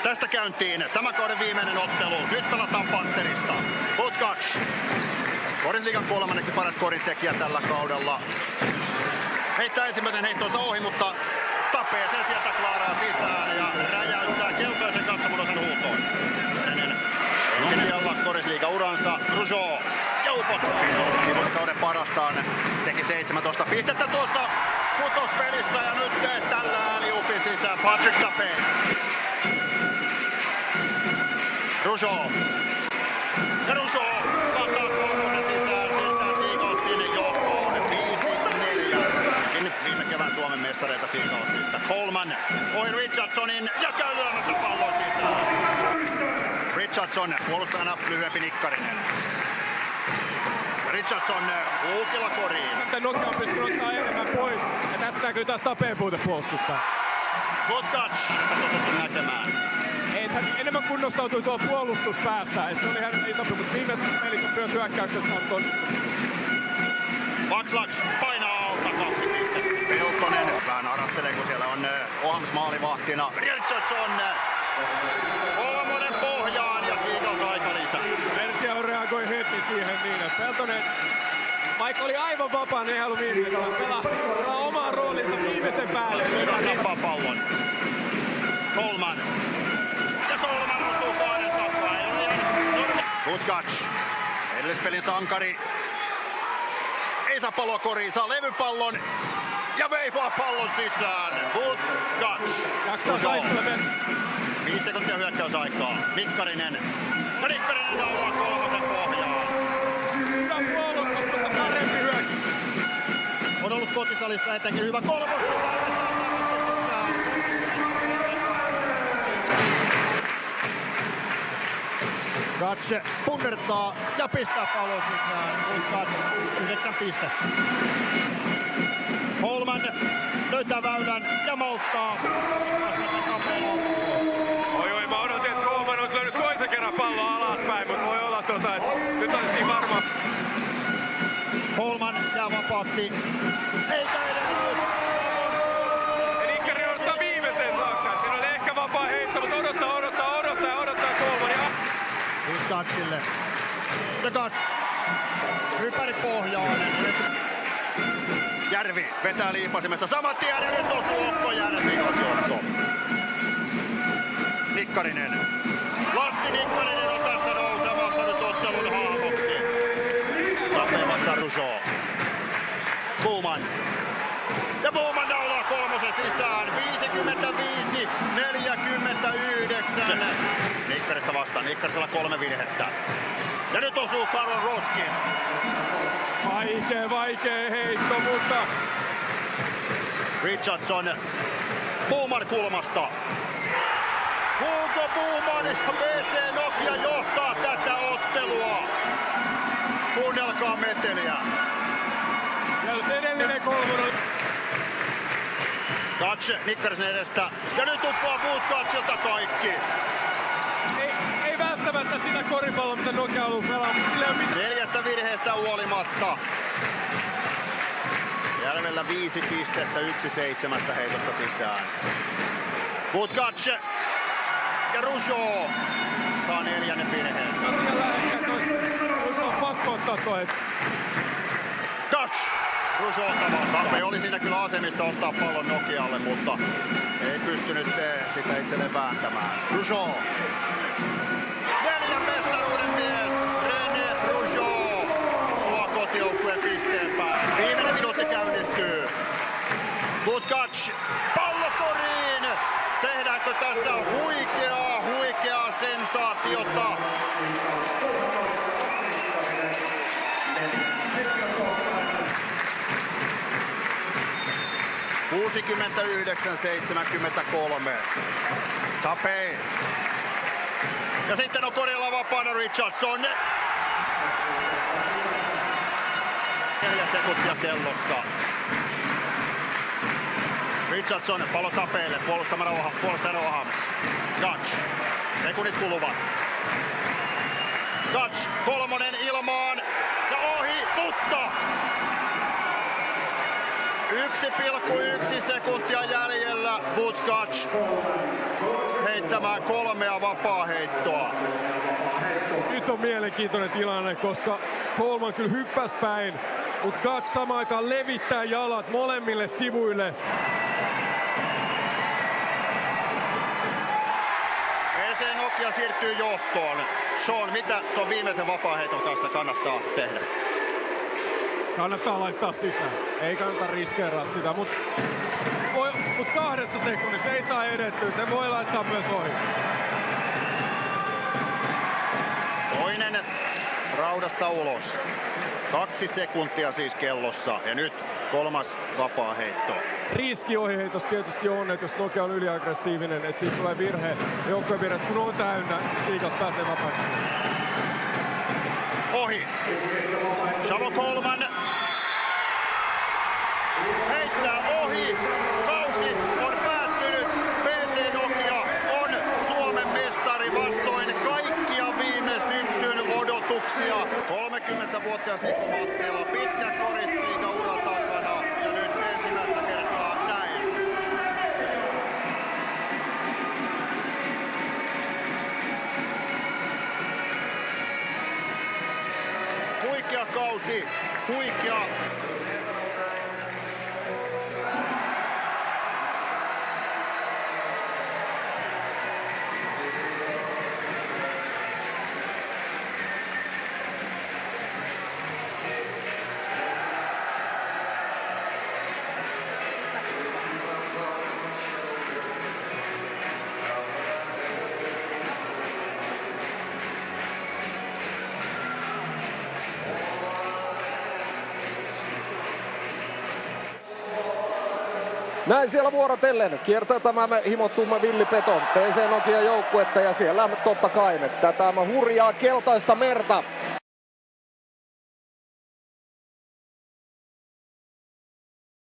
tästä käyntiin tämän kauden viimeinen ottelu. Nyt pelataan Pantherista. Butkac. Korisliigan kolmanneksi paras korintekijä tällä kaudella. Heittää ensimmäisen heittonsa ohi, mutta Tapee sen sieltä klaaraa sisään ja räjäyttää keltaisen katsomunosan huutoon. Linjalla Korisliiga uransa. Rougeau ja upottaa. Sivuskauden parastaan teki 17 pistettä tuossa kutospelissä ja nyt tällä ääliupin sisään Patrick Tapee. Rougeau. Ja Rougeau lataa kolmosen sisään siirtää Seagalsin johtoon 5-4. Viime kevään Suomen mestareita Seagalsista. Coleman ohi Richardsonin ja käy lyömässä pallon sisään. Richardson puolustajana lyhyempi Nikkarinen. Richardson uukilla koriin. Nokia on pystynyt ottaa enemmän pois ja tässä näkyy taas Tapeen puute puolustusta. Butkac, totuttu näkemään. Enemmän kunnostautui tuo puolustuspäässä, että oli ihan isompi, mutta viimeiset pelit on myös hyökkäyksessä on onnistunut. Vakslaks painaa alta 2 pistettä. Peltonen vähän arahtelee, kun siellä on Ohams maalivahtina. Richardson kolmonen pohjaan ja Seagulls aika lisää. Vertio reagoi heti siihen niin, että Peltonen, vaikka oli aivan vapaa, niin ei halua viimeisellä pelaa omaa roolinsa viimeisen päälle. Seagulls nappaa pallon. Coleman. Ja Coleman osuu toinen tappaa. Butkac, edellispelin sankari. Ei saa palloa koriin, saa levypallon ja veivaa pallon sisään. Butkac. Jaksaa taistella. 5 sekuntia hyökkäysaikaa. Nikkarinen. Ja Nikkarinen naulaa kolmosen pohjaan. Hyvä puolustus, mutta parempi hyökkäys. On ollut kotisalissa etenkin hyvä kolmosen. Katse punnertaa ja pistää pallon sisään. Katse 9 pistettä. Holman löytää väylän ja malttaa. Oi, mä odotin, että Coleman olisi löynyt toisen kerran pallon alaspäin, mutta voi olla että nyt otettiin varmaan. Holman jää vapaaksi. Eikä edennyt. Ja Nikkari odottaa viimeiseen saakka. Siinä oli ehkä vapaa heitto, mutta odottaa Colemania. Nyt Katsille. Ja Kats. Ympäri pohjaan. Järvi vetää liipasimesta saman tien ja nyt osuu Okko Järvi osuu. Nikkarinen. Lassi Nikkarinen on tässä nousemassa nyt ottelun hahmoksi. Tapee vastaan Rougeau. Bowman. Ja Bowman naulaa kolmosen sisään. 55-49. Nikkarista vastaan. Nikkarisella 3 virhettä. Ja nyt osuu Carl Roskin. Vaikea heitto, mutta Richardson Bowman kulmasta. Hugo Bowman ja BC Nokia johtaa tätä ottelua. Kuunnelkaa meteliä. ja edellinen kolmonen. Katse Nikkarisen edestä. Ja nyt uppoaa Butkacilta kaikki. Ei välttämättä sitä koripalloa, mitä Nokia haluaa pelaa, mutta 4 virheestä huolimatta. Järvellä 5 pistettä, 1-7 heitosta sisään. Butkac ja Rougeau saa 4. virheensä. on pakko ottaa toi. Touch! Rougeau ottaa. Tape oli siinä kyllä asemissa ottaa pallon Nokialle, mutta ei pystynyt sitä itselleen vääntämään. Rougeau. 4 mestaruuden mies, René Rougeau. Tuo kotijoukkueen pisteen päälle. Viimeinen minuutti käynnistyy. Butkac, pallo koriin! Tehdäänkö tästä huikeaa sensaatiota? (69-73). Tapee. Ja sitten on korilla vapaana Richardson. 4 sekuntia kellossa. Richardson pallo Tapeelle, puolustajana Ohams. Dutch. Sekunnit kuluvat. Dutch, kolmonen ilmaan ja ohi, mutta 1,1 sekuntia jäljellä. Butkac heittää heittämään 3 vapaaheittoa. Nyt on mielenkiintoinen tilanne, koska Coleman kyllä hyppäs päin, mutta Gutsch samaan aikaan levittää jalat molemmille sivuille. PC Nokia siirtyy johtoon. Sean, mitä tuon viimeisen vapaaheiton kanssa kannattaa tehdä? Kannattaa laittaa sisään. Ei kannata riskeeraa sitä, mutta 2 sekunnissa ei saa edettyä. Se voi laittaa myös ohi. Toinen raudasta ulos. 2 sekuntia siis kellossa ja nyt 3. vapaaheitto. Riski ohiheitos tietysti on, että jos Nokia on yliaggressiivinen, että siitä tulee virhe. Joukkojen virhe, kun on täynnä, Seagal pääsee vapaaksi. Ohi. Chavo Coleman heittää ohi. Kausi on päättynyt. PC Nokia on Suomen mestari vastoin kaikkia viime syksyn odotuksia. 30-vuotias Niko Mattila, pitkä korisliiga-ura takana ja nyt ensimmäistä kertaa näin. Huikea kausi, huikea. Näin siellä vuorotellen kiertää tämä himottumme villipeto PC Nokia joukkuetta ja siellä totta kai tätä hurjaa keltaista merta